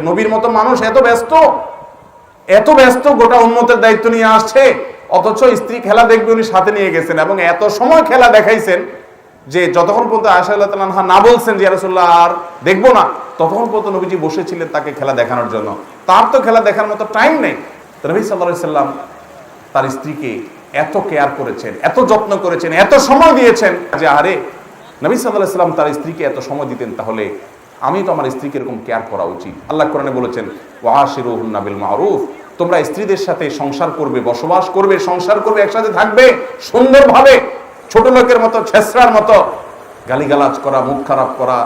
নবীর মতো মানুষ এত ব্যস্ত গোটা উম্মতের দায়িত্ব নিয়ে আসছে, অথচ স্ত্রী খেলা দেখবে উনি সাথে নিয়ে গেছেন এবং এত সময় খেলা দেখাইছেন যে যতক্ষণ পর্যন্ত আয়েশা রাদিয়াল্লাহু তাআলা না বলছেন যে ইয়া রাসূলুল্লাহ আর দেখবো না, ততক্ষণ পর্যন্ত নবীজি বসেছিলেন তাকে খেলা দেখানোর জন্য। তার তো খেলা দেখার মতো টাইম নেই। নবী সাল্লাল্লাহু আলাইহি সাল্লাম তার স্ত্রীকে এত কেয়ার করেছেন, এত যত্ন করেছেন, এত সময় দিয়েছেন যে আরে নবী সাল্লাল্লাহু আলাইহি সাল্লাম তার স্ত্রীকে এত সময় দিতেন, তাহলে আমি তো আমার স্ত্রীকে এরকম কেয়ার করা উচিত। আল্লাহ কোরআনে বলেছেন ওয়াশিরুহুন্না বিল মারুফ, তোমরা স্ত্রীদের সাথে সংসার করবে, বসবাস করবে, সংসার করবে, একসাথে থাকবে সুন্দরভাবে। ছোট লোকের মতো, ছেসরার মতো গালিগালাজ করা, মুখ খারাপ করা,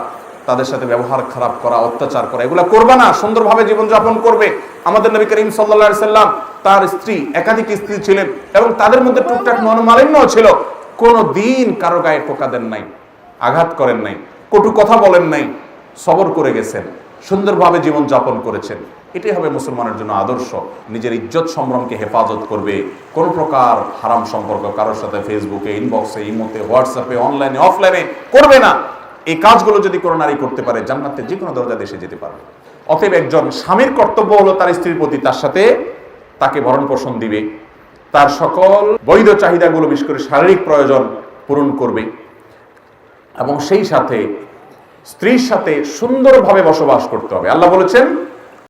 তাদের সাথে ব্যবহার খারাপ করা, অত্যাচার করা, এগুলা করবে না। সুন্দরভাবে জীবনযাপন করবে। আমাদের নবী করিম সাল্লাল্লাহু আলাইহি সাল্লাম তার স্ত্রী, একাধিক স্ত্রী ছিলেন এবং তাদের মধ্যে টুকটাক মনোমালিন্যও ছিল। কোনো দিন কারো গায়ে টোকা দেন নাই, আঘাত করেন নাই, কটু কথা বলেন নাই, সবর করে গেছেন, সুন্দরভাবে জীবন যাপন করেছেন। এটাই হবে মুসলমানের জন্য আদর্শ। নিজের ইজ্জত সম্ভ্রমকে হেফাজত করবে, কোন প্রকার হারাম সম্পর্ক কারোর সাথে ফেসবুকে, ইনবক্সে, ইমোতে, হোয়াটসঅ্যাপে, অনলাইনে, অফলাইনে করবে না। এই কাজগুলো যদি কোনো নারী করতে পারে, জান্নাতের যে কোনো দরজা দেশে যেতে পারবে। অতএব একজন স্বামীর কর্তব্য হলো তার স্ত্রীর প্রতি তার সাথে তাকে ভরণ পোষণ দিবে, তার সকল বৈধ চাহিদাগুলো, বিশেষ করে শারীরিক প্রয়োজন পূরণ করবে এবং সেই সাথে স্ত্রীর সাথে সুন্দরভাবে বসবাস করতে হবে। আল্লাহ বলেছেন